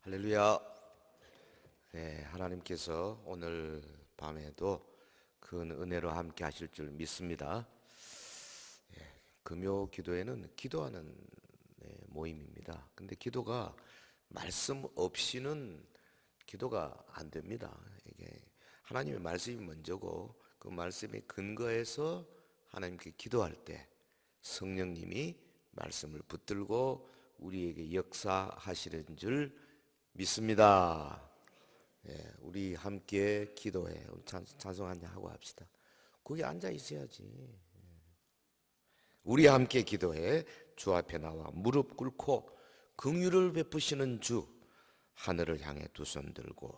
할렐루야. 네, 하나님께서 오늘 밤에도 큰 은혜로 함께 하실 줄 믿습니다. 금요 기도회는 기도하는 모임입니다. 근데 기도가 말씀 없이는 기도가 안 됩니다. 이게 하나님의 말씀이 먼저고 그 말씀에 근거해서 하나님께 기도할 때 성령님이 말씀을 붙들고 우리에게 역사하시는 줄 믿습니다. 우리 함께 기도해. 우리 찬송 한잔 하고 합시다. 거기 앉아 있어야지. 우리 함께 기도해. 주 앞에 나와 무릎 꿇고 긍휼을 베푸시는 주, 하늘을 향해 두 손 들고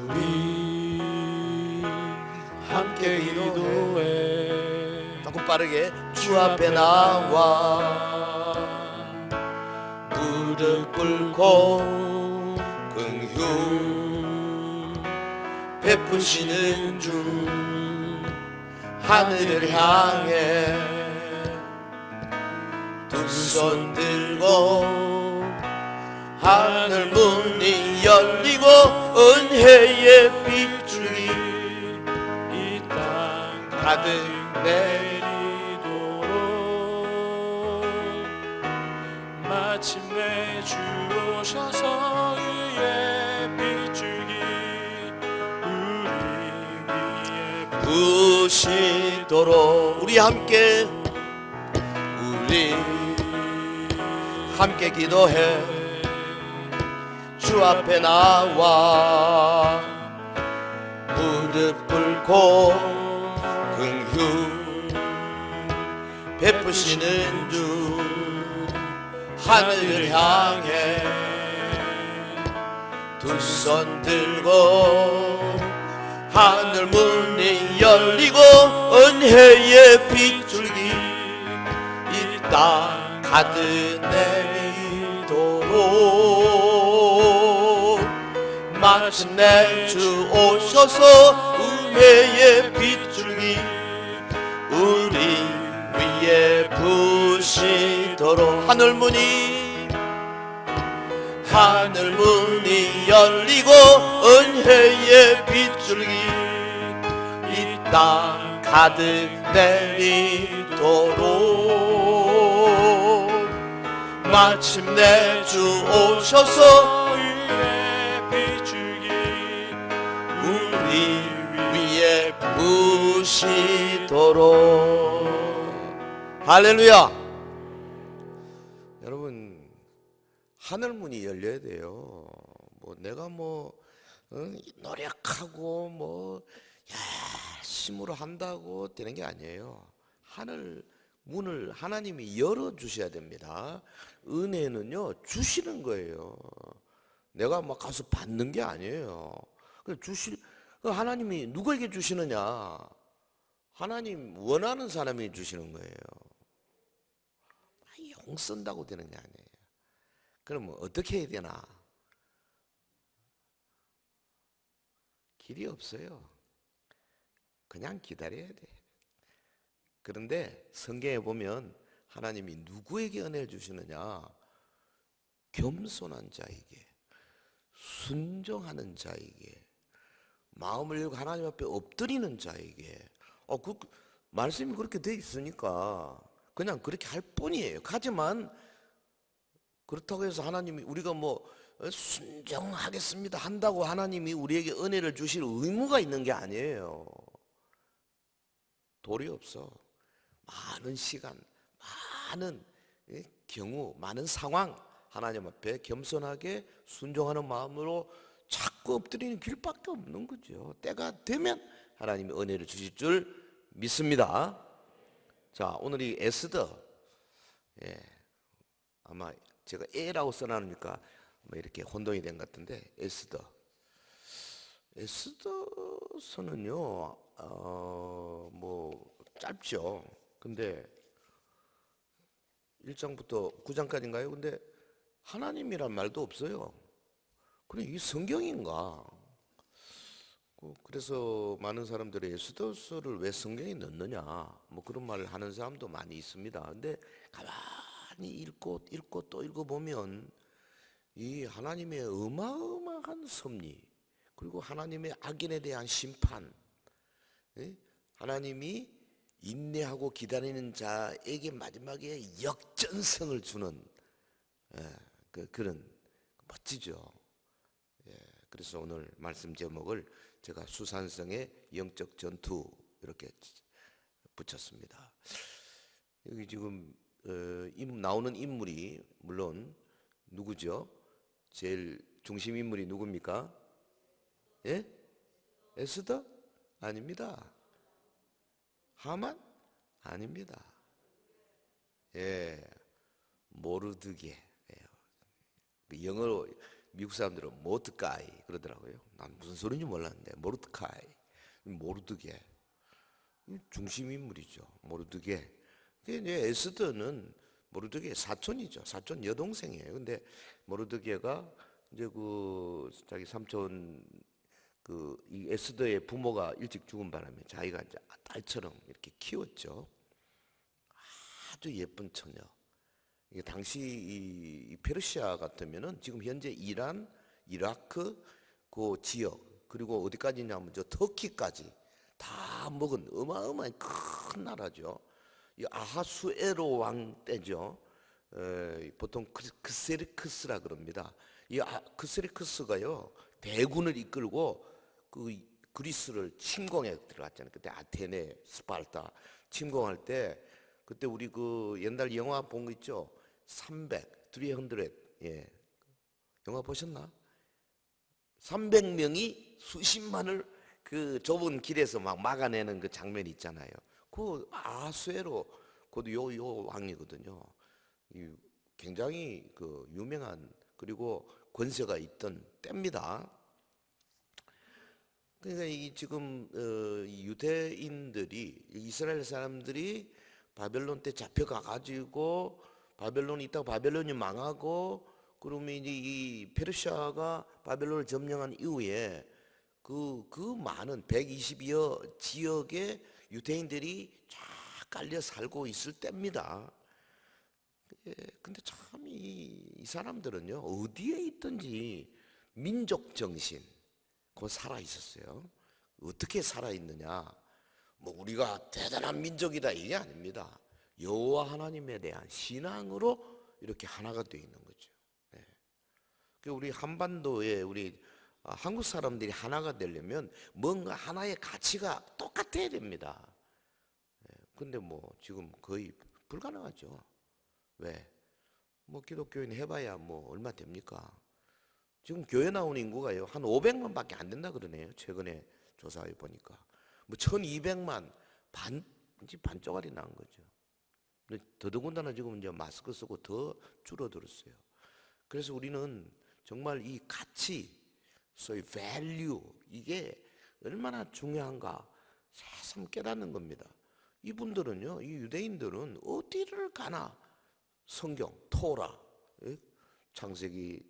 우리 함께 기도해. 조금 빠르게. 주 앞에 나와 무릎 꿇고 긍휼 베푸시는 주, 하늘을 향해 두 손 들고 하늘 문이 열리고 은혜의 빗줄이 이 땅 가득 내리도록 마침내 주 오셔서 위에 빗줄기 우리 위에 부시도록 우리 함께 기도해. 주 앞에 나와 무릎 꿇고 긍휼 베푸시는 주, 하늘을 향해 두 손 들고 하늘 문이 열리고 은혜의 빗줄기 이 땅 가득 내리도록 마침내 주 오셔서 은혜의 빗줄기 우리 위에 부시도록 하늘 문이 열리고 은혜의 빗줄기 이 땅 가득 내리도록 마침내 주 오셔서 위에 빗줄기 우리 위에 부시도록. 할렐루야. 여러분, 하늘문이 열려야 돼요. 내가 노력하고 열심으로 한다고 되는 게 아니에요. 하늘 문을 하나님이 열어주셔야 됩니다. 은혜는요, 주시는 거예요. 내가 가서 받는 게 아니에요. 하나님이 누구에게 주시느냐? 하나님 원하는 사람이 주시는 거예요. 용 쓴다고 되는 게 아니에요. 그러면 어떻게 해야 되나? 길이 없어요. 그냥 기다려야 돼. 그런데 성경에 보면 하나님이 누구에게 은혜를 주시느냐? 겸손한 자에게, 순종하는 자에게, 마음을 열고 하나님 앞에 엎드리는 자에게. 그 말씀이 그렇게 돼 있으니까 그냥 그렇게 할 뿐이에요. 하지만 그렇다고 해서 하나님이 우리가 순종하겠습니다 한다고 하나님이 우리에게 은혜를 주실 의무가 있는 게 아니에요. 도리 없어. 많은 시간, 많은 경우, 많은 상황 하나님 앞에 겸손하게 순종하는 마음으로 자꾸 엎드리는 길밖에 없는 거죠. 때가 되면 하나님이 은혜를 주실 줄 믿습니다. 자, 오늘 이 에스더, 아마 제가 A라고 써놨으니까 이렇게 혼동이 된 것 같은데, 에스더서는요 짧죠. 근데 1장부터 9장까지인가요? 근데 하나님이란 말도 없어요. 그래, 이게 성경인가? 그래서 많은 사람들이 에스더서를 왜 성경에 넣느냐 뭐 그런 말을 하는 사람도 많이 있습니다. 근데 가만히 읽고 또 읽어보면 이 하나님의 어마어마한 섭리, 그리고 하나님의 악인에 대한 심판, 예? 하나님이 인내하고 기다리는 자에게 마지막에 역전성을 주는 그런 멋지죠. 그래서 오늘 말씀 제목을 제가 수산성의 영적 전투 이렇게 붙였습니다. 여기 지금 나오는 인물이 물론 누구죠? 제일 중심 인물이 누굽니까? 예? 에스더? 아닙니다. 하만? 아닙니다. 예, 모르드게. 영어로 미국 사람들은 모드카이 그러더라고요. 난 무슨 소리인지 몰랐는데 모르드카이, 모르드게 중심 인물이죠. 모르드게. 이제 에스더는 모르드게 사촌이죠. 사촌 여동생이에요. 근데 모르드게가 이제 그 자기 삼촌 이 에스더의 부모가 일찍 죽은 바람에 자기가 이제 딸처럼 이렇게 키웠죠. 아주 예쁜 처녀. 이게 당시 이 페르시아 같으면은 지금 현재 이란, 이라크 그 지역, 그리고 어디까지냐면 저 터키까지 다 먹은 어마어마한 큰 나라죠. 이 아하수에로 왕 때죠. 보통 크세르크스라 그럽니다. 이 크세르크스가요 대군을 이끌고 그 그리스를 침공에 들어갔잖아요. 그때 아테네, 스파르타 침공할 때 그때 우리 그 옛날 영화 본 거 있죠? 300. 예. 영화 보셨나? 300명이 수십만을 그 좁은 길에서 막 막아내는 그 장면 있잖아요. 그 아수에로 그도 요 왕이거든요. 굉장히 그 유명한 그리고 권세가 있던 때입니다. 그러니까 이 지금 유대인들이 이스라엘 사람들이 바벨론 때 잡혀가 가지고 바벨론이 있다가 바벨론이 망하고 그러면 이제 이 페르시아가 바벨론을 점령한 이후에 그 많은 120여 지역의 유대인들이 쫙 깔려 살고 있을 때입니다. 근데 참 이 사람들은요 어디에 있든지 민족 정신 그거 살아 있었어요. 어떻게 살아 있느냐? 뭐 우리가 대단한 민족이다 이게 아닙니다. 여호와 하나님에 대한 신앙으로 이렇게 하나가 되어 있는 거죠. 우리 한반도에 우리 한국 사람들이 하나가 되려면 뭔가 하나의 가치가 똑같아야 됩니다. 근데 뭐 지금 거의 불가능하죠. 왜? 뭐 기독교인 해봐야 뭐 얼마 됩니까? 지금 교회 나오는 인구가요 한 500만밖에 안 된다 그러네요. 최근에 조사해 보니까 뭐 1200만 반 쪼가리 난 거죠. 더더군다나 지금 이제 마스크 쓰고 더 줄어들었어요. 그래서 우리는 정말 이 가치, 소위 value 이게 얼마나 중요한가 새삼 깨닫는 겁니다. 이분들은요, 이 유대인들은 어디를 가나 성경, 토라, 창세기,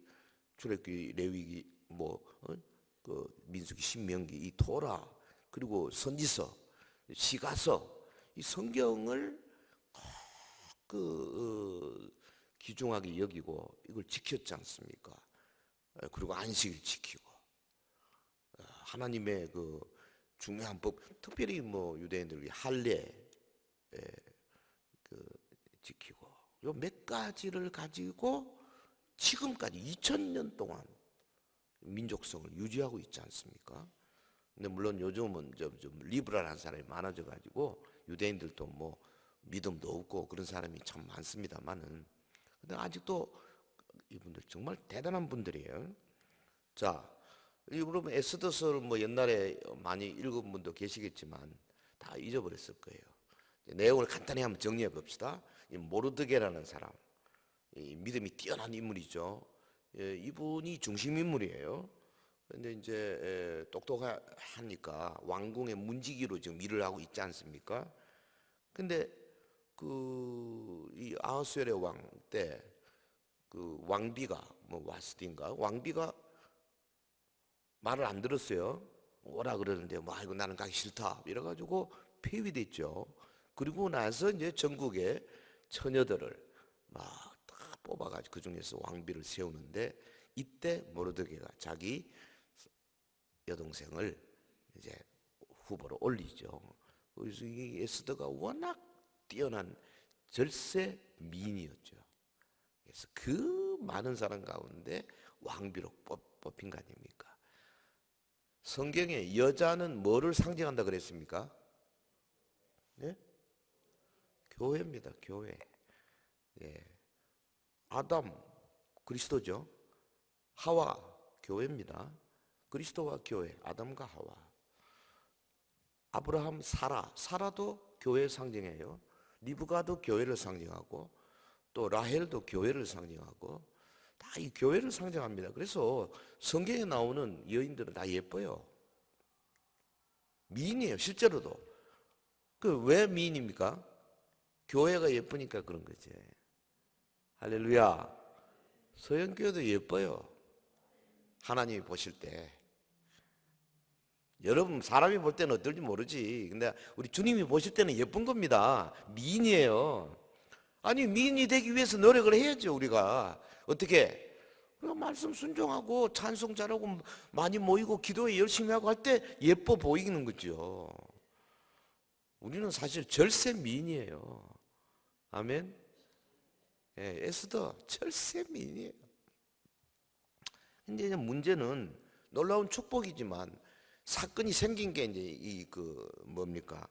출애굽기, 레위기, 그 민수기, 신명기, 이 토라 그리고 선지서, 시가서 이 성경을 귀중하게 여기고 이걸 지켰지 않습니까? 그리고 안식일 지키고 하나님의 그 중요한 법, 특별히 뭐 유대인들이 할례 지키고 요 몇 가지를 가지고 지금까지 2000년 동안 민족성을 유지하고 있지 않습니까? 근데 물론 요즘은 좀 리브럴한 사람이 많아져 가지고 유대인들도 뭐 믿음도 없고 그런 사람이 참 많습니다만은 근데 아직도 이분들 정말 대단한 분들이에요. 자, 여러분 에스더서를 뭐 옛날에 많이 읽은 분도 계시겠지만 다 잊어버렸을 거예요. 내용을 간단히 한번 정리해 봅시다. 이 모르드게라는 사람, 이 믿음이 뛰어난 인물이죠. 이분이 중심 인물이에요. 근데 이제 똑똑하니까 왕궁의 문지기로 지금 일을 하고 있지 않습니까? 근데 이 아하수엘의 왕 때 그 왕비가 와스딘가 왕비가 말을 안 들었어요. 오라 그러는데 뭐 아이고 나는 가기 싫다 이래가지고 폐위됐죠. 그리고 나서 이제 전국에 처녀들을 막 다 뽑아가지고 그 중에서 왕비를 세우는데 이때 모르드게가 자기 여동생을 이제 후보로 올리죠. 그래서 이 에스더가 워낙 뛰어난 절세 미인이었죠. 그래서 그 많은 사람 가운데 왕비로 뽑힌 거 아닙니까? 성경에 여자는 뭐를 상징한다 그랬습니까? 네? 교회입니다. 교회. 예. 아담 그리스도죠. 하와 교회입니다. 그리스도와 교회, 아담과 하와. 아브라함, 사라도 교회의 상징이에요. 리브가도 교회를 상징하고 또 라헬도 교회를 상징하고 다 이 교회를 상징합니다. 그래서 성경에 나오는 여인들은 다 예뻐요. 미인이에요, 실제로도. 그 왜 미인입니까? 교회가 예쁘니까 그런 거지. 할렐루야. 서영교회도 예뻐요. 하나님이 보실 때. 여러분 사람이 볼 때는 어떨지 모르지. 근데 우리 주님이 보실 때는 예쁜 겁니다. 미인이에요. 아니 미인이 되기 위해서 노력을 해야죠. 우리가 어떻게? 우리가 말씀 순종하고 찬송 잘하고 많이 모이고 기도에 열심히 하고 할 때 예뻐 보이는 거죠. 우리는 사실 절세 미인이에요. 아멘. 예, 에스더 절세 미인이에요. 근데 이제 문제는 놀라운 축복이지만 사건이 생긴 게 이제 이 그 뭡니까?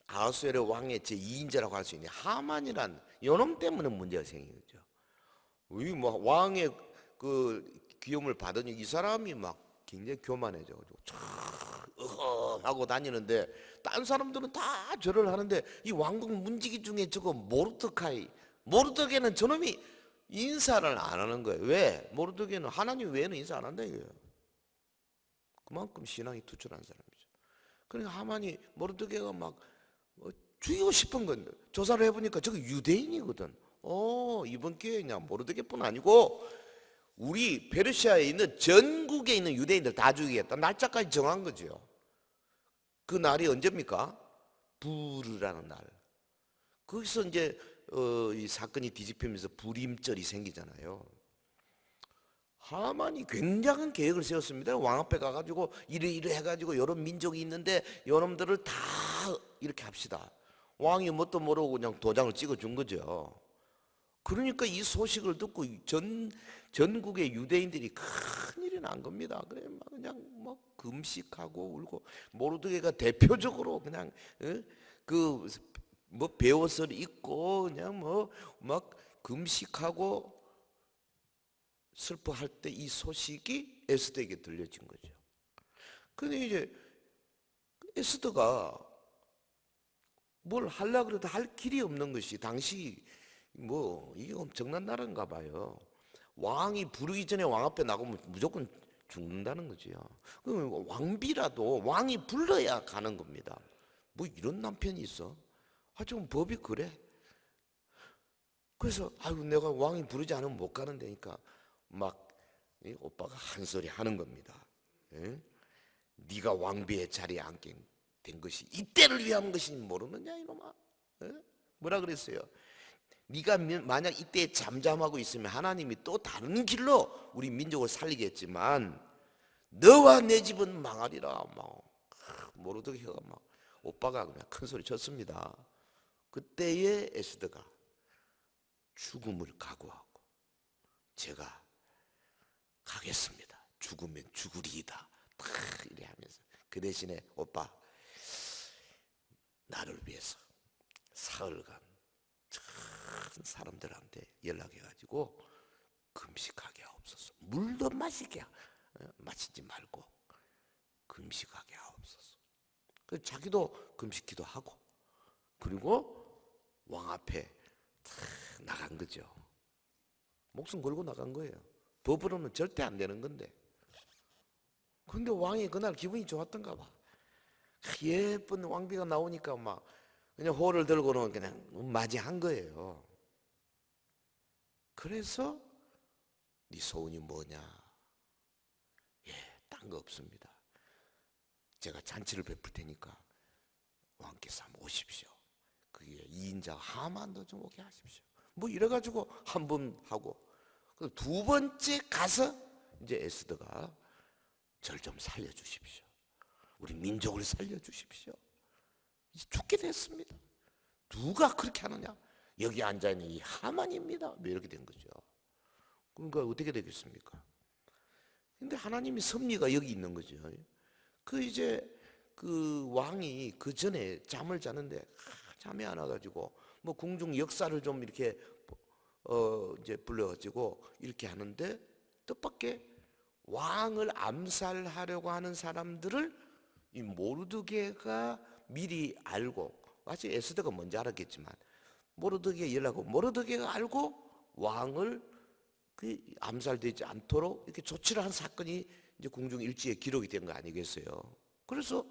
아하수엘의 왕의 제 2인자라고 할 수 있는 하만이란 요놈 때문에 문제가 생긴 거죠. 이 뭐 왕의 그 귀염을 받으니 이 사람이 막 굉장히 교만해져 가지고 촥 하고 다니는데 딴 사람들은 다 절을 하는데 이 왕국 문지기 중에 저거 모르드게는 저놈이 인사를 안 하는 거예요. 왜? 모르드게는 하나님 외에는 인사 안 한다 이거예요. 그만큼 신앙이 투철한 사람이죠. 그러니까 하만이 모르드게가 막 죽이고 싶은 건데 조사를 해보니까 저거 유대인이거든. 이번 기회에 그냥 모르드게뿐 아니고 우리 페르시아에 있는 전국에 있는 유대인들 다 죽이겠다. 날짜까지 정한 거죠. 그 날이 언제입니까? 부르라는 날. 거기서 이제 이 사건이 뒤집히면서 불임절이 생기잖아요. 하만이 굉장한 계획을 세웠습니다. 왕 앞에 가가지고 이래 해가지고 이런 민족이 있는데 이놈들을 다 이렇게 합시다. 왕이 뭣도 모르고 그냥 도장을 찍어준 거죠. 그러니까 이 소식을 듣고 전국의 유대인들이 큰일이 난 겁니다. 그래 막 그냥 뭐 금식하고 울고 모르드게가 대표적으로 그냥 그 뭐 베옷을 입고 그냥 뭐 막 금식하고 슬퍼할 때 이 소식이 에스더에게 들려진 거죠. 근데 이제 에스더가 뭘 하려고 해도 할 길이 없는 것이 당시 뭐 이게 엄청난 나라인가 봐요. 왕이 부르기 전에 왕 앞에 나가면 무조건 죽는다는 거지요. 그럼 왕비라도 왕이 불러야 가는 겁니다. 뭐 이런 남편이 있어? 하여튼 법이 그래. 그래서 아이고 내가 왕이 부르지 않으면 못 가는 데니까 막 오빠가 한 소리 하는 겁니다. 예? 네가 왕비의 자리에 앉게 된 것이 이때를 위한 것인지 모르느냐 이놈아. 예? 뭐라 그랬어요? 네가 만약 이때 잠잠하고 있으면 하나님이 또 다른 길로 우리 민족을 살리겠지만 너와 내 집은 망하리라. 막 모르드게가 막 오빠가 그냥 큰 소리 쳤습니다. 그때에 에스더가 죽음을 각오하고 제가 가겠습니다. 죽으면 죽으리이다. 탁 이래 하면서 그 대신에 오빠 나를 위해서 사흘간 큰 사람들한테 연락해가지고 금식하게 하옵소서. 물도 마시지 말고 금식하게 하옵소서. 그 자기도 금식기도 하고 그리고 왕 앞에 탁 나간 거죠. 목숨 걸고 나간 거예요. 법으로는 절대 안 되는 건데. 근데 왕이 그날 기분이 좋았던가 봐. 예쁜 왕비가 나오니까 막 그냥 호를 들고는 그냥 맞이한 거예요. 그래서 네 소원이 뭐냐? 딴 거 없습니다. 제가 잔치를 베풀 테니까 왕께서 한번 오십시오. 그게 2인자 하만도 좀 오게 하십시오. 뭐 이래가지고 한 번 하고, 두 번째 가서 이제 에스더가 절 좀 살려주십시오. 우리 민족을 살려주십시오. 이제 죽게 됐습니다. 누가 그렇게 하느냐? 여기 앉아있는 이 하만입니다. 뭐 이렇게 된 거죠. 그러니까 어떻게 되겠습니까? 근데 하나님의 섭리가 여기 있는 거죠. 이제 그 왕이 그 전에 잠을 자는데 잠이 안 와가지고 뭐 궁중 역사를 좀 이렇게 이제 불러가지고 이렇게 하는데, 뜻밖의 왕을 암살하려고 하는 사람들을 이 모르드게가 미리 알고, 아직 에스더가 먼저 알았겠지만 모르드게 연락하고, 모르드게가 알고 왕을 그 암살되지 않도록 이렇게 조치를 한 사건이 이제 궁중 일지에 기록이 된 거 아니겠어요? 그래서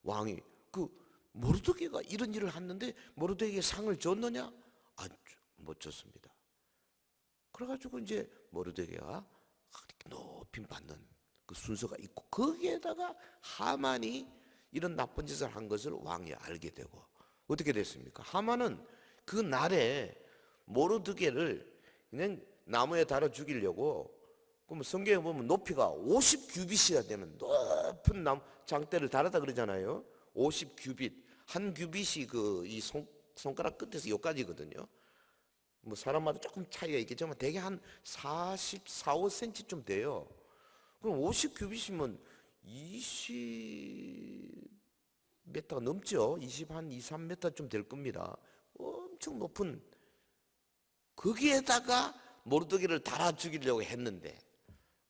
왕이 그 모르드게가 이런 일을 했는데 모르드게에게 상을 줬느냐? 못 줬습니다. 그래가지고 이제 모르드게가 높임 받는 그 순서가 있고, 거기에다가 하만이 이런 나쁜 짓을 한 것을 왕이 알게 되고, 어떻게 됐습니까? 하만은 그 날에 모르드게를 그냥 나무에 달아 죽이려고, 그럼 성경에 보면 높이가 50규빗이나 되는 높은 나무 장대를 달았다 그러잖아요. 50규빗, 한 규빗이 그 이 손가락 끝에서 여기까지거든요. 뭐 사람마다 조금 차이가 있겠지만 대개 한 44, 5cm쯤 돼요. 그럼 50규빗이면 20m 넘죠. 20한 2, 3m쯤 될 겁니다. 엄청 높은, 거기에다가 모르드게를 달아 죽이려고 했는데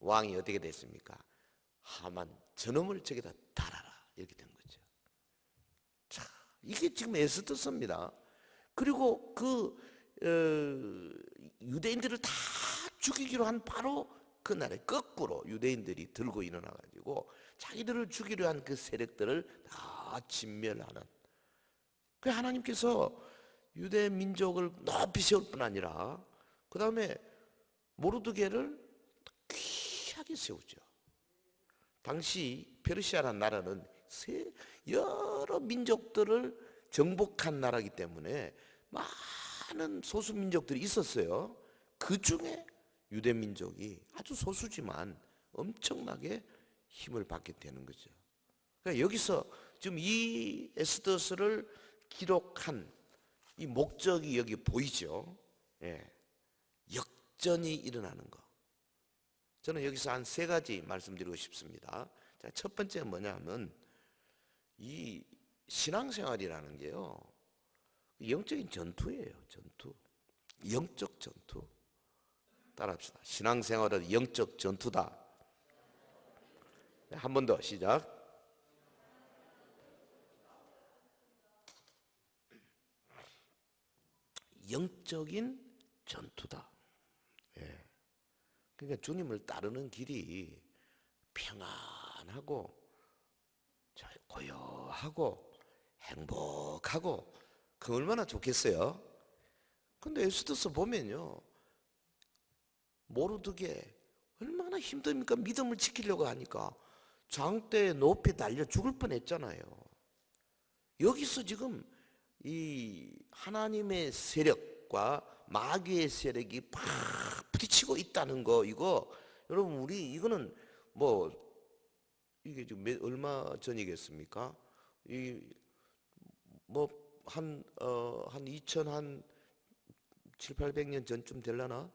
왕이 어떻게 됐습니까? 하만 저놈을 저기다 달아라, 이렇게 된 거죠. 자, 이게 지금 에스더서입니다. 그리고 유대인들을 다 죽이기로 한 바로 그날에 거꾸로 유대인들이 들고 일어나 가지고 자기들을 죽이려 한 그 세력들을 다 진멸하는, 그 하나님께서 유대 민족을 높이 세울 뿐 아니라 그 다음에 모르드게를 귀하게 세우죠. 당시 페르시아라는 나라는 여러 민족들을 정복한 나라이기 때문에 많은 소수 민족들이 있었어요. 그 중에 유대 민족이 아주 소수지만 엄청나게 힘을 받게 되는 거죠. 그러니까 여기서 지금 이 에스더서를 기록한 이 목적이 여기 보이죠. 예. 역전이 일어나는 거. 저는 여기서 한 3가지 말씀드리고 싶습니다. 자, 첫 번째 뭐냐면 이 신앙생활이라는 게요, 영적인 전투예요. 전투. 영적 전투. 따라합시다. 신앙생활은 영적 전투다. 한 번 더 시작. 영적인 전투다. 예. 그러니까 주님을 따르는 길이 평안하고 고요하고 행복하고, 그 얼마나 좋겠어요. 근데 에스더서 보면요, 모르드게 얼마나 힘듭니까? 믿음을 지키려고 하니까 장대에 높이 달려 죽을 뻔했잖아요. 여기서 지금 이 하나님의 세력과 마귀의 세력이 팍 부딪히고 있다는 거, 이거 여러분, 우리 이거는 뭐 이게 지금 얼마 전이겠습니까? 이 뭐 한 2000한 7, 800년 전쯤 되려나?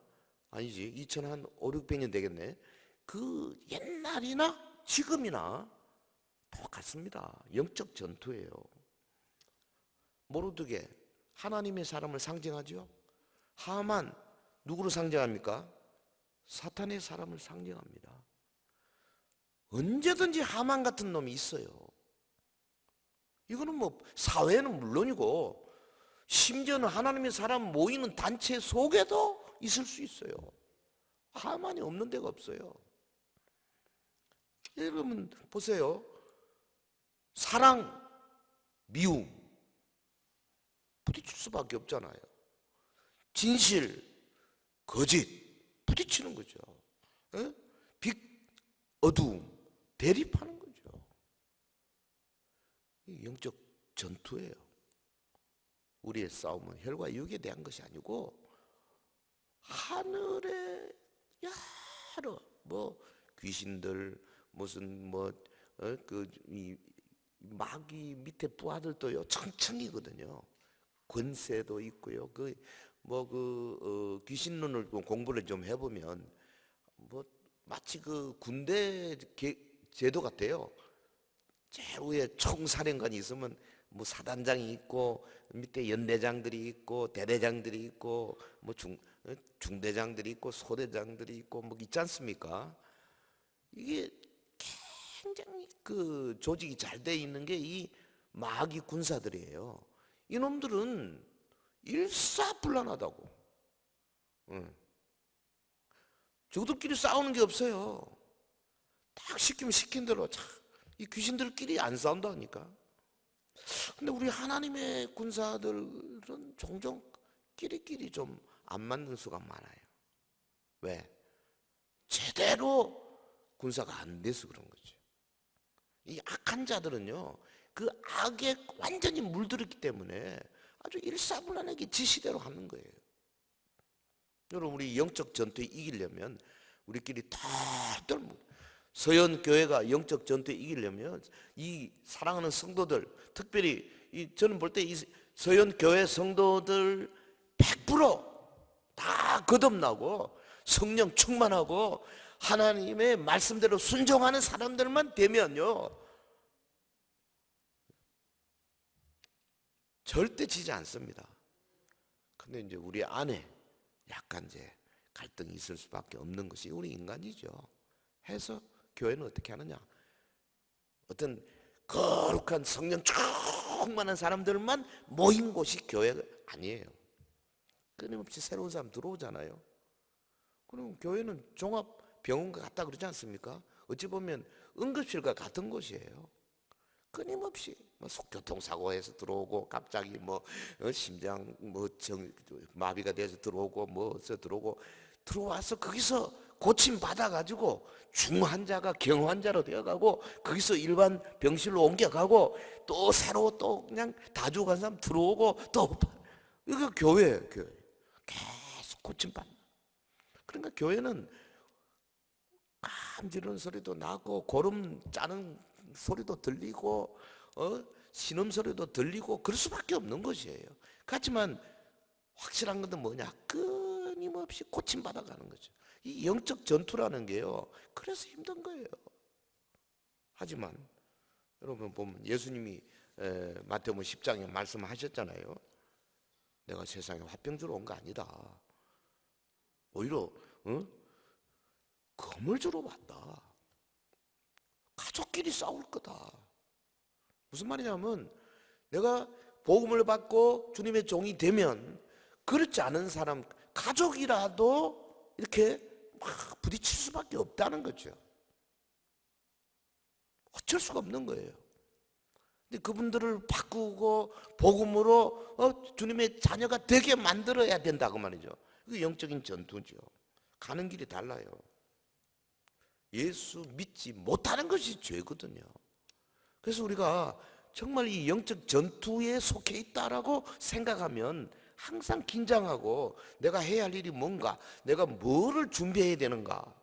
아니지, 2000한 5, 600년 되겠네. 그 옛날이나 지금이나 똑같습니다. 영적 전투예요. 모르드게 하나님의 사람을 상징하죠. 하만 누구를 상징합니까? 사탄의 사람을 상징합니다. 언제든지 하만 같은 놈이 있어요. 이거는 뭐 사회는 물론이고 심지어는 하나님의 사람 모이는 단체 속에도 있을 수 있어요. 하만이 없는 데가 없어요. 여러분 보세요. 사랑, 미움 부딪힐 수밖에 없잖아요. 진실, 거짓 부딪히는 거죠. 빛, 어두움 대립하는 거죠. 이 영적 전투예요. 우리의 싸움은 혈과 육에 대한 것이 아니고 하늘에 여러 뭐 귀신들 무슨 이 마귀 밑에 부하들도요 청청이거든요. 권세도 있고요. 귀신론을 공부를 좀 해보면 뭐 마치 그 군대 제도 같아요. 제일 위에 총사령관이 있으면 뭐 사단장이 있고 밑에 연대장들이 있고 대대장들이 있고 뭐 중대장들이 있고 소대장들이 있고 뭐 있지 않습니까? 이게 굉장히 그 조직이 잘 돼 있는 게 이 마귀 군사들이에요. 이놈들은 일사불란하다고. 저들끼리 싸우는 게 없어요. 딱 시키면 시킨 대로 이 귀신들끼리 안 싸운다니까. 근데 우리 하나님의 군사들은 종종 끼리끼리 좀 안 맞는 수가 많아요. 왜? 제대로 군사가 안 돼서 그런 거죠. 이 악한 자들은요, 그 악에 완전히 물들었기 때문에 아주 일사불란하게 지시대로 하는 거예요. 여러분, 우리 영적 전투에 이기려면 우리끼리 털털 서연 교회가 영적 전투에 이기려면 이 사랑하는 성도들, 특별히 저는 볼 때 이 서연 교회 성도들 100% 다 거듭나고 성령 충만하고 하나님의 말씀대로 순종하는 사람들만 되면요 절대 지지 않습니다. 근데 이제 우리 안에 약간 이제 갈등이 있을 수밖에 없는 것이 우리 인간이죠. 해서 교회는 어떻게 하느냐? 어떤 거룩한 성령 충만한 사람들만 모인 곳이 교회가 아니에요. 끊임없이 새로운 사람 들어오잖아요. 그럼 교회는 종합병원과 같다 그러지 않습니까? 어찌 보면 응급실과 같은 곳이에요. 끊임없이 교통사고에서 들어오고 갑자기 심장 마비가 돼서 들어오고 들어오고 들어와서 거기서 고침 받아가지고 중환자가 경환자로 되어가고 거기서 일반 병실로 옮겨가고 또 새로 또 그냥 다 죽어간 사람 들어오고 또 이거 교회예요. 교회 계속 고침받는. 그러니까 교회는 감 지르는 소리도 나고 고름 짜는 소리도 들리고 신음 소리도 들리고 그럴 수밖에 없는 것이에요. 그렇지만 확실한 것은 뭐냐? 끊임없이 고침받아가는 거죠. 이 영적 전투라는 게요 그래서 힘든 거예요. 하지만 여러분 보면 예수님이 마태복음 10장에 말씀하셨잖아요. 내가 세상에 화병 주러 온 거 아니다. 오히려 검을 주러 왔다. 가족끼리 싸울 거다. 무슨 말이냐면 내가 복음을 받고 주님의 종이 되면 그렇지 않은 사람 가족이라도 이렇게 막 부딪힐 수밖에 없다는 거죠. 어쩔 수가 없는 거예요. 근데 그분들을 바꾸고 복음으로 주님의 자녀가 되게 만들어야 된다고 말이죠. 그 영적인 전투죠. 가는 길이 달라요. 예수 믿지 못하는 것이 죄거든요. 그래서 우리가 정말 이 영적 전투에 속해 있다라고 생각하면 항상 긴장하고 내가 해야 할 일이 뭔가, 내가 뭐를 준비해야 되는가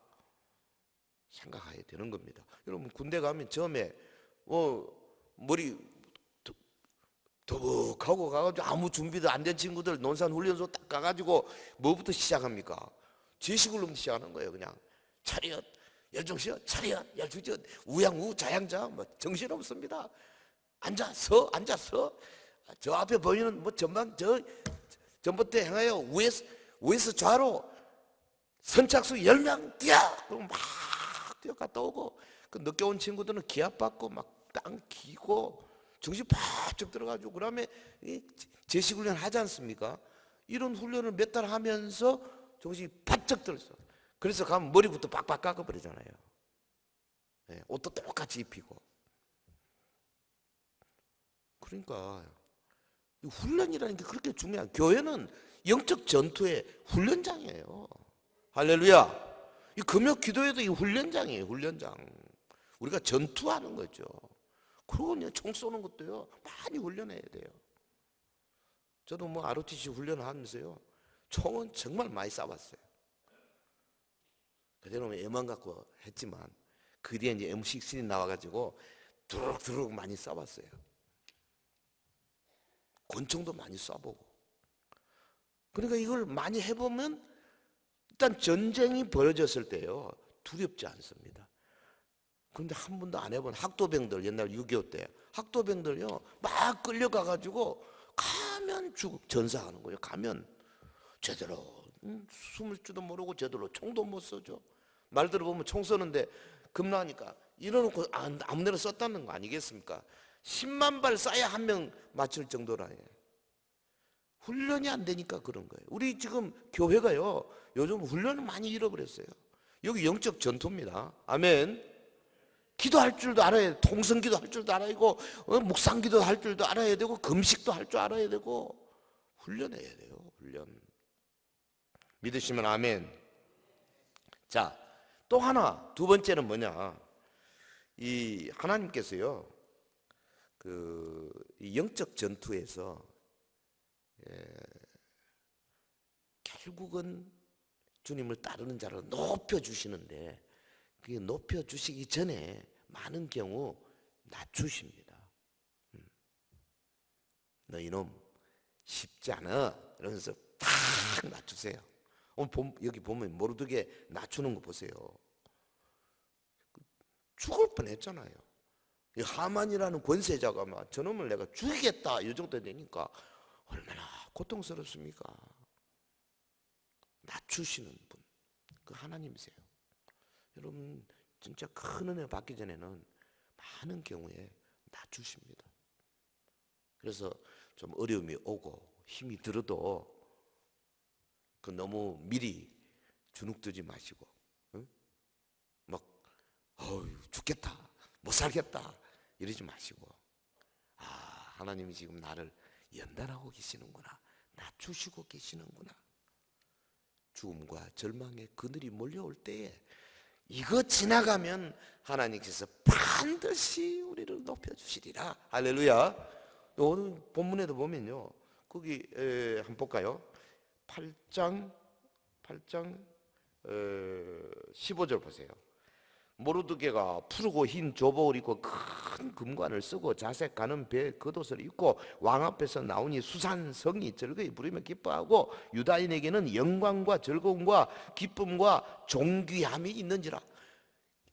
생각해야 되는 겁니다. 여러분 군대 가면 처음에 머리 더벅하고 가가지고 아무 준비도 안 된 친구들 논산훈련소 딱 가가지고 뭐부터 시작합니까? 제식을로 시작하는 거예요. 그냥 차렷 열정시어 차렷 열중시어 우양우 자양자 정신없습니다. 앉아서 저 앞에 보이는 전방 전봇대 행하여 우에서 좌로 선착순 10명 뛰어! 그럼 막 뛰어갔다 오고 그 늦게 온 친구들은 기합받고 막 땅 기고 정신 바짝 들어가지고 그다음에 제식훈련 하지 않습니까? 이런 훈련을 몇 달 하면서 정신이 바짝 들었어. 그래서 가면 머리부터 빡빡 깎아버리잖아요. 네, 옷도 똑같이 입히고. 그러니까 훈련이라는 게 그렇게 중요한, 교회는 영적 전투의 훈련장이에요. 할렐루야. 이 금요 기도회도 이 훈련장이에요. 훈련장. 우리가 전투하는 거죠. 그리고 그냥 총 쏘는 것도요 많이 훈련해야 돼요. 저도 뭐 ROTC 훈련하면서요 총은 정말 많이 쏴봤어요. 그때는 애만 갖고 했지만 그 뒤에 이제 M16이 나와가지고 두룩두룩 많이 쏴봤어요. 권총도 많이 쏴보고. 그러니까 이걸 많이 해보면 일단 전쟁이 벌어졌을 때요 두렵지 않습니다. 그런데 한 번도 안 해본 학도병들, 옛날 6.25 때 학도병들요 막 끌려가가지고 가면 전사하는 거예요. 가면 제대로 숨을 줄도 모르고 제대로 총도 못 쏘죠. 말 들어보면 총 쏘는데 겁나니까 이러놓고 아무데나 썼다는 거 아니겠습니까? 10만 발 쏴야 한 명 맞출 정도라요. 훈련이 안 되니까 그런 거예요. 우리 지금 교회가요 요즘 훈련을 많이 잃어버렸어요. 여기 영적 전투입니다. 아멘. 기도할 줄도 알아야 돼. 통성기도 할 줄도 알아야 되고 묵상기도 할 줄도 알아야 되고 금식도 할 줄 알아야 되고 훈련해야 돼요. 훈련. 믿으시면 아멘. 자, 또 하나 두 번째는 뭐냐? 이 하나님께서요 이 영적 전투에서 결국은 주님을 따르는 자를 높여주시는데 그게 높여주시기 전에 많은 경우 낮추십니다. 너 이놈 쉽지 않아 이러면서 탁 낮추세요. 여기 보면 모르드게 낮추는 거 보세요. 죽을 뻔했잖아요. 이 하만이라는 권세자가 막 저놈을 내가 죽이겠다 이 정도 되니까 얼마나 고통스럽습니까? 낮추시는 분, 그 하나님이세요. 여러분 진짜 큰 은혜 받기 전에는 많은 경우에 낮추십니다. 그래서 좀 어려움이 오고 힘이 들어도 그 너무 미리 주눅들지 마시고 막 죽겠다 못 살겠다 이러지 마시고 하나님이 지금 나를 연단하고 계시는구나 낮추시고 계시는구나. 죽음과 절망의 그늘이 몰려올 때에 이거 지나가면 하나님께서 반드시 우리를 높여주시리라. 할렐루야. 오늘 본문에도 보면요 거기 한번 볼까요? 8장 15절 보세요. 모르드게가 푸르고 흰 조복을 입고 큰 금관을 쓰고 자색 가는 배 겉옷을 입고 왕 앞에서 나오니 수산성이 즐거이 부르며 기뻐하고 유다인에게는 영광과 즐거움과 기쁨과 존귀함이 있는지라.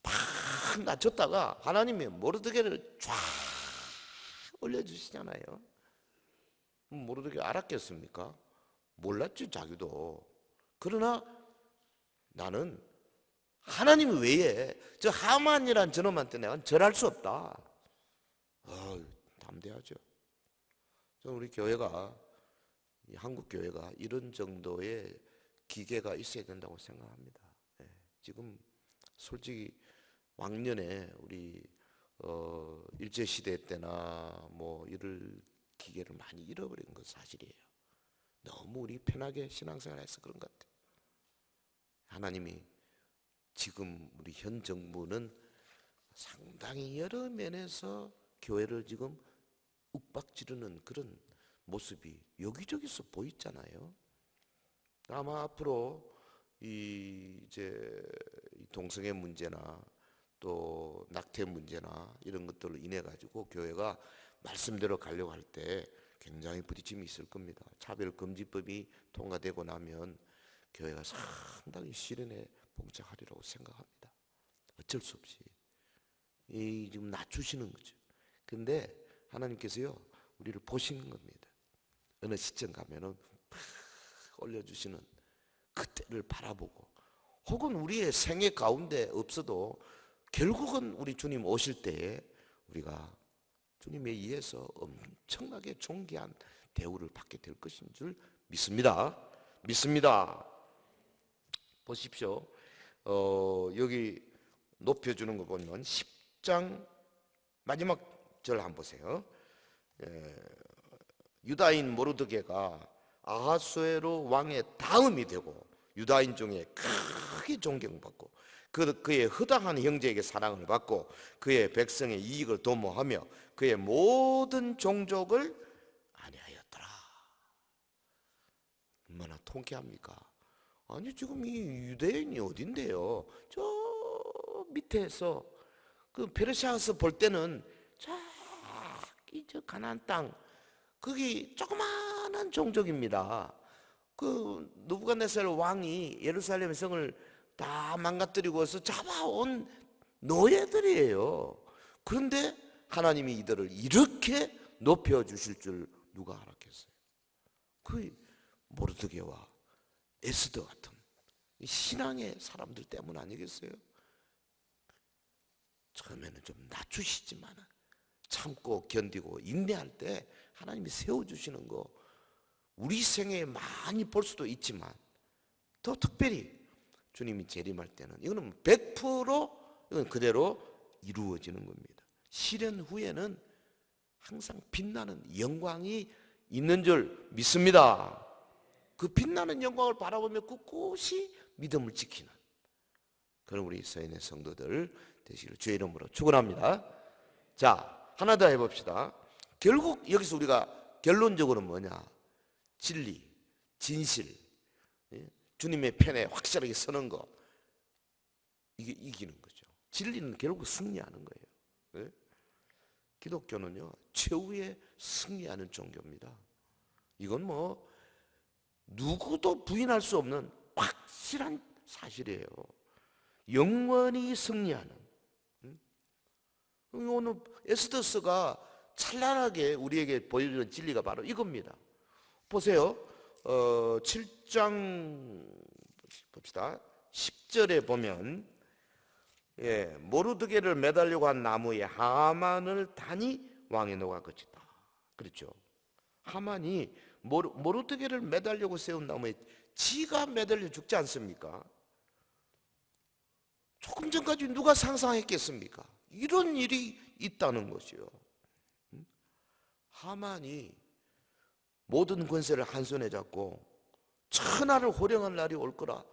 팍 낮췄다가 하나님이 모르드게를 쫙 올려주시잖아요. 모르드게 알았겠습니까? 몰랐지 자기도. 그러나 나는 하나님 외에 저 하만이란 저놈한테 내가 절할 수 없다. 담대하죠. 저는 우리 교회가 한국 교회가 이런 정도의 기계가 있어야 된다고 생각합니다. 지금 솔직히 왕년에 우리 일제 시대 때나 뭐 이럴 기계를 많이 잃어버린 건 사실이에요. 너무 우리 편하게 신앙생활해서 그런 것 같아요. 하나님이 지금 우리 현 정부는 상당히 여러 면에서 교회를 지금 윽박지르는 그런 모습이 여기저기서 보이잖아요. 아마 앞으로 이제 동성애 문제나 또 낙태 문제나 이런 것들로 인해 가지고 교회가 말씀대로 가려고 할 때 굉장히 부딪힘이 있을 겁니다. 차별금지법이 통과되고 나면 교회가 상당히 시련에 봉착하리라고 생각합니다. 어쩔 수 없이 지금 낮추시는 거죠. 근데 하나님께서요 우리를 보시는 겁니다. 어느 시점 가면은 올려주시는 그때를 바라보고 혹은 우리의 생애 가운데 없어도 결국은 우리 주님 오실 때에 우리가 주님에 의해서 엄청나게 존귀한 대우를 받게 될 것인 줄 믿습니다. 보십시오. 여기 높여주는 거 보면 10장 마지막 절 한번 보세요. 유다인 모르드게가 아하수에로 왕의 다음이 되고 유다인 중에 크게 존경받고 그의 허당한 형제에게 사랑을 받고 그의 백성의 이익을 도모하며 그의 모든 종족을 안위하였더라. 얼마나 통쾌합니까? 아니 지금 이 유대인이 어딘데요? 저 밑에서 그 페르시아에서 볼 때는 저기 저 가나안 땅 거기 조그마한 종족입니다. 그 느부갓네살 왕이 예루살렘 성을 다 망가뜨리고서 잡아온 노예들이에요. 그런데 하나님이 이들을 이렇게 높여주실 줄 누가 알았겠어요? 그 모르드게와 에스더 같은 신앙의 사람들 때문 아니겠어요? 처음에는 좀 낮추시지만 참고 견디고 인내할 때 하나님이 세워주시는 거 우리 생애에 많이 볼 수도 있지만 더 특별히 주님이 재림할 때는 이거는 100% 이건 그대로 이루어지는 겁니다. 시련 후에는 항상 빛나는 영광이 있는 줄 믿습니다. 그 빛나는 영광을 바라보며 꿋꿋이 믿음을 지키는 그런 우리 서인의 성도들 되시기를 주의 이름으로 축원합니다. 자, 하나 더 해봅시다. 결국 여기서 우리가 결론적으로 뭐냐? 진리, 진실, 주님의 편에 확실하게 서는 거, 이게 이기는 거죠. 진리는 결국 승리하는 거예요. 기독교는요 최후의 승리하는 종교입니다. 이건 뭐 누구도 부인할 수 없는 확실한 사실이에요. 영원히 승리하는. 오늘 에스더스가 찬란하게 우리에게 보여주는 진리가 바로 이겁니다. 보세요. 7장 봅시다. 10절에 보면 모르드게를 매달려고 한 나무에 하만을 다니 왕의 노가 그쳤다. 그렇죠. 하만이 모르드게를 매달려고 세운 나무에 지가 매달려 죽지 않습니까? 조금 전까지 누가 상상했겠습니까? 이런 일이 있다는 것이요. 하만이 모든 권세를 한 손에 잡고 천하를 호령할 날이 올 거라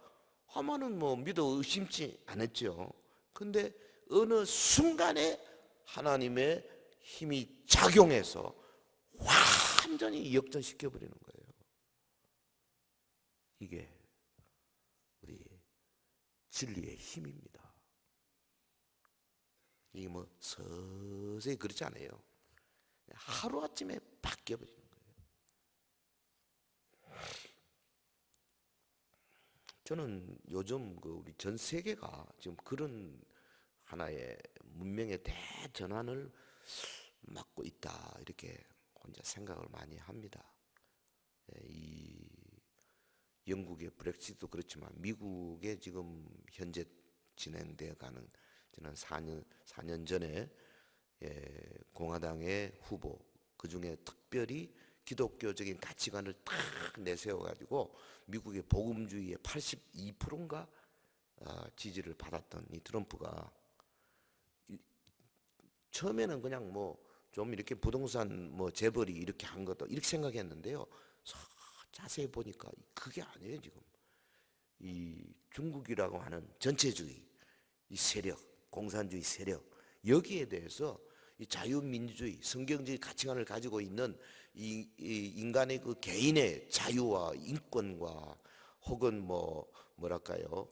하만은 뭐 믿어 의심치 않았죠. 근데 어느 순간에 하나님의 힘이 작용해서 완전히 역전시켜 버리는 거예요. 이게 우리 진리의 힘입니다. 이게 뭐 서서히 그렇지 않아요. 하루아침에 바뀌어버리는 거예요. 저는 요즘 우리 전 세계가 지금 그런 하나의 문명의 대전환을 맞고 있다 이렇게 혼자 생각을 많이 합니다. 이 영국의 브렉시트도 그렇지만 미국의 지금 현재 진행되어 가는 지난 4년 전에 공화당의 후보 그 중에 특별히 기독교적인 가치관을 딱 내세워 가지고 미국의 복음주의의 82%인가 지지를 받았던 이 트럼프가 처음에는 그냥 뭐 좀 이렇게 부동산 뭐 재벌이 이렇게 한 것도 이렇게 생각했는데요. 자세히 보니까 그게 아니에요. 지금 이 중국이라고 하는 전체주의 이 세력, 공산주의 세력 여기에 대해서 이 자유민주주의, 성경주의 가치관을 가지고 있는 이 인간의 그 개인의 자유와 인권과 혹은 뭐랄까요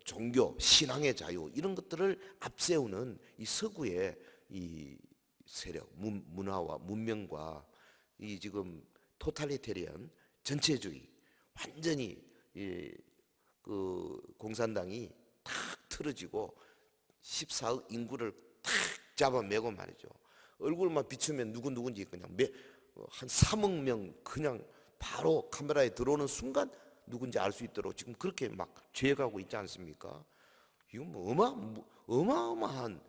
종교, 신앙의 자유 이런 것들을 앞세우는 이 서구의 이 세력, 문화와 문명과 이 지금 토탈리테리언 전체주의 완전히 그 공산당이 탁 틀어지고 14억 인구를 탁 잡아매고 말이죠. 얼굴만 비추면 누군지 그냥 한 3억 명 그냥 바로 카메라에 들어오는 순간 누군지 알 수 있도록 지금 그렇게 막 죄가고 있지 않습니까? 이건 뭐 어마어마한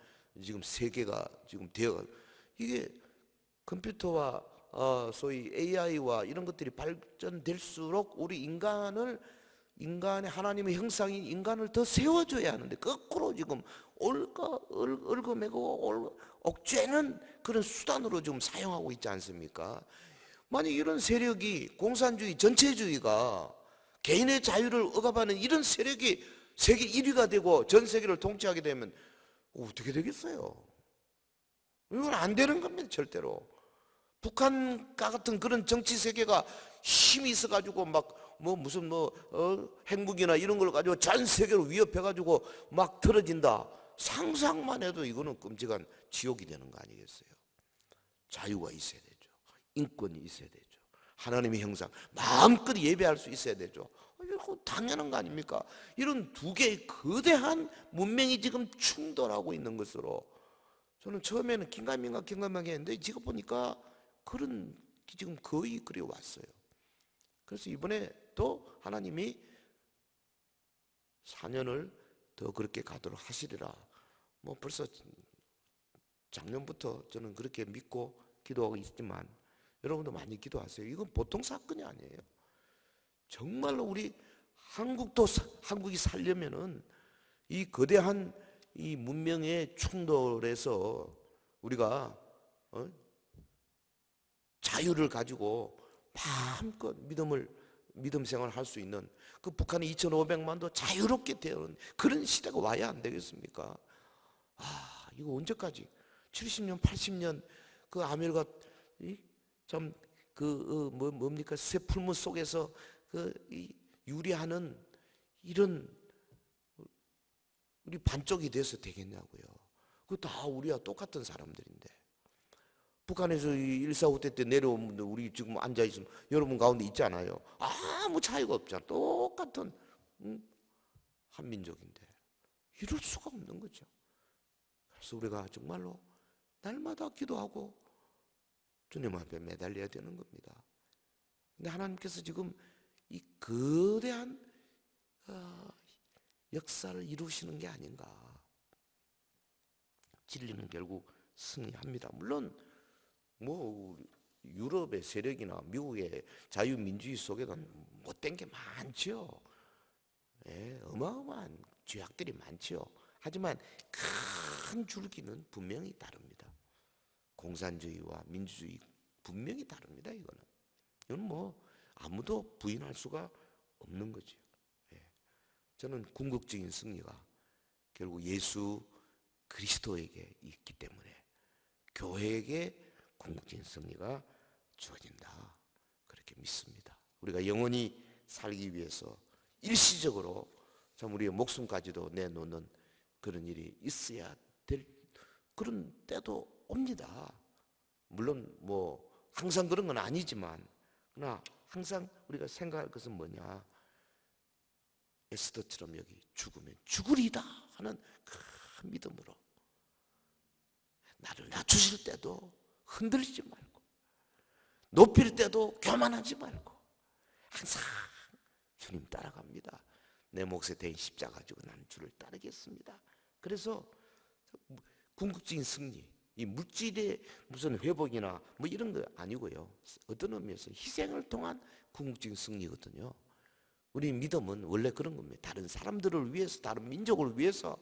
지금 세계가 지금 되어 이게 컴퓨터와 소위 AI와 이런 것들이 발전될수록 우리 인간의 하나님의 형상인 인간을 더 세워줘야 하는데 거꾸로 지금 얽어매고 억죄는 그런 수단으로 좀 사용하고 있지 않습니까? 만약 이런 세력이 공산주의 전체주의가 개인의 자유를 억압하는 이런 세력이 세계 1위가 되고 전 세계를 통치하게 되면 어떻게 되겠어요? 이건 안 되는 겁니다, 절대로. 북한과 같은 그런 정치 세계가 힘이 있어가지고 무슨 핵무기나 이런 걸 가지고 전 세계를 위협해가지고 막 틀어진다. 상상만 해도 이거는 끔찍한 지옥이 되는 거 아니겠어요? 자유가 있어야 되죠. 인권이 있어야 되죠. 하나님의 형상 마음껏 예배할 수 있어야 되죠. 이거 당연한 거 아닙니까? 이런 두 개의 거대한 문명이 지금 충돌하고 있는 것으로 저는 처음에는 긴가민가 했는데 지금 보니까 그런 지금 거의 그래 왔어요. 그래서 이번에 또 하나님이 4년을 더 그렇게 가도록 하시리라. 벌써 작년부터 저는 그렇게 믿고 기도하고 있지만 여러분도 많이 기도하세요. 이건 보통 사건이 아니에요. 정말로 우리 한국이 살려면은 이 거대한 이 문명의 충돌에서 우리가 자유를 가지고 마음껏 믿음 생활을 할 수 있는 그 북한의 2,500만도 자유롭게 되는 그런 시대가 와야 안 되겠습니까? 이거 언제까지 70년 80년 그 아메리카 뭡니까 쇠풀무 속에서 유리하는 이런 우리 반쪽이 돼서 되겠냐고요. 그거 다 우리와 똑같은 사람들인데 북한에서 1.4.5대 때 내려오면 우리 지금 앉아있으면 여러분 가운데 있잖아요. 아무 차이가 없잖아. 똑같은 한민족인데 이럴 수가 없는 거죠. 그래서 우리가 정말로 날마다 기도하고 주님 앞에 매달려야 되는 겁니다. 근데 하나님께서 지금 이 거대한 역사를 이루시는 게 아닌가. 진리는 결국 승리합니다. 물론 유럽의 세력이나 미국의 자유민주주의 속에는 못된 게 많죠. 어마어마한 죄악들이 많죠. 하지만 큰 줄기는 분명히 다릅니다. 공산주의와 민주주의 분명히 다릅니다. 이건 아무도 부인할 수가 없는 거죠. 저는 궁극적인 승리가 결국 예수 그리스도에게 있기 때문에 교회에게 궁극적인 승리가 주어진다. 그렇게 믿습니다. 우리가 영원히 살기 위해서 일시적으로 참 우리의 목숨까지도 내놓는 그런 일이 있어야 될 그런 때도 옵니다. 물론 항상 그런 건 아니지만 그러나 항상 우리가 생각할 것은 뭐냐, 에스더처럼 여기 죽으면 죽으리다 하는 큰 믿음으로 나를 낮추실 때도 흔들리지 말고 높일 때도 교만하지 말고 항상 주님 따라갑니다. 내 몫에 대인 십자가 가지고 나는 주를 따르겠습니다. 그래서 궁극적인 승리, 이 물질의 무슨 회복이나 이런 거 아니고요. 어떤 의미에서 희생을 통한 궁극적인 승리거든요. 우리 믿음은 원래 그런 겁니다. 다른 사람들을 위해서, 다른 민족을 위해서,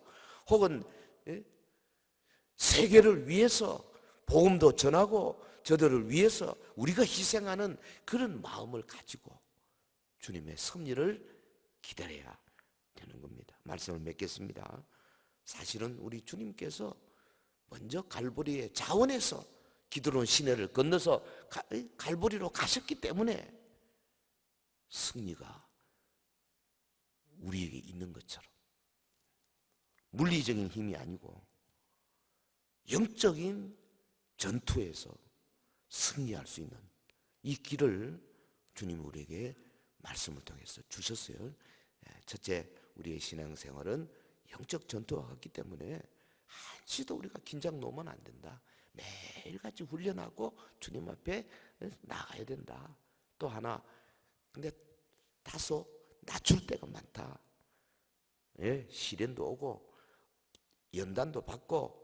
혹은 세계를 위해서 복음도 전하고 저들을 위해서 우리가 희생하는 그런 마음을 가지고 주님의 섭리를 기다려야 되는 겁니다. 말씀을 맺겠습니다. 사실은 우리 주님께서 먼저 갈보리의 자원에서 기드론 시내를 건너서 갈보리로 가셨기 때문에 승리가 우리에게 있는 것처럼 물리적인 힘이 아니고 영적인 전투에서 승리할 수 있는 이 길을 주님이 우리에게 말씀을 통해서 주셨어요. 첫째, 우리의 신앙생활은 영적 전투와 같기 때문에 한시도 우리가 긴장 놓으면 안 된다. 매일같이 훈련하고 주님 앞에 나가야 된다. 또 하나, 근데 다소 낮출 때가 많다. 시련도 오고 연단도 받고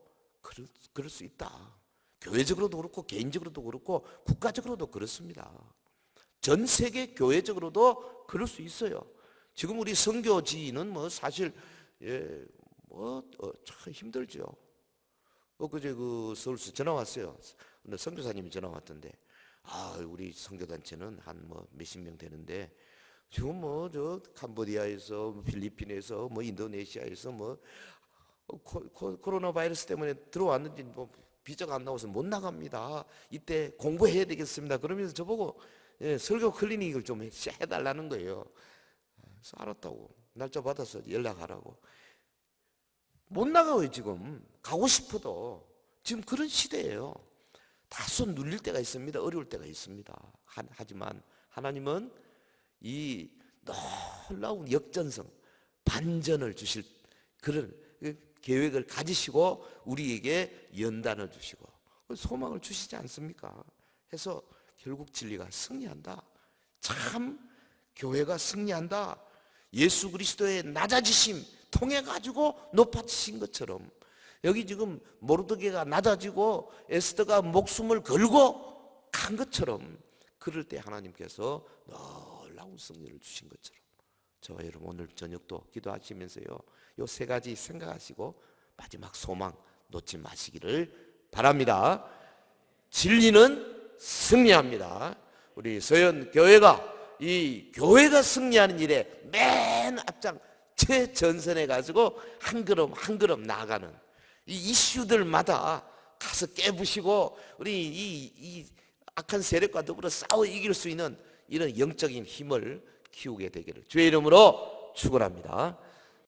그럴 수 있다. 교회적으로도 그렇고 개인적으로도 그렇고 국가적으로도 그렇습니다. 전 세계 교회적으로도 그럴 수 있어요. 지금 우리 선교지는 사실 참 힘들죠. 엊그제 서울서 전화 왔어요. 근데 선교사님이 전화 왔던데 우리 선교단체는 한 몇십 명 되는데 지금 뭐 저 캄보디아에서, 필리핀에서, 뭐 인도네시아에서 뭐 코로나 바이러스 때문에 들어왔는지 뭐 비자가 안 나와서 못 나갑니다. 이때 공부해야 되겠습니다. 그러면서 저보고 설교 클리닉을 좀 해달라는 거예요. 그래서 알았다고 날짜 받아서 연락하라고. 못 나가요 지금. 가고 싶어도. 지금 그런 시대예요. 다소 눌릴 때가 있습니다. 어려울 때가 있습니다. 하지만 하나님은 이 놀라운 역전성, 반전을 주실 그런 계획을 가지시고 우리에게 연단을 주시고 소망을 주시지 않습니까? 해서 결국 진리가 승리한다. 참 교회가 승리한다. 예수 그리스도의 낮아지심 통해 가지고 높아지신 것처럼 여기 지금 모르드게가 낮아지고 에스더가 목숨을 걸고 간 것처럼 그럴 때 하나님께서 놀라운 승리를 주신 것처럼 저와 여러분 오늘 저녁도 기도하시면서요 요 세 가지 생각하시고 마지막 소망 놓지 마시기를 바랍니다. 진리는 승리합니다. 우리 서현 교회가 이 교회가 승리하는 일에 맨 앞장 최전선에 가지고 한 걸음 한 걸음 나아가는 이 이슈들마다 가서 깨부시고 우리 이 악한 세력과 더불어 싸워 이길 수 있는 이런 영적인 힘을 키우게 되기를 주의 이름으로 축원합니다.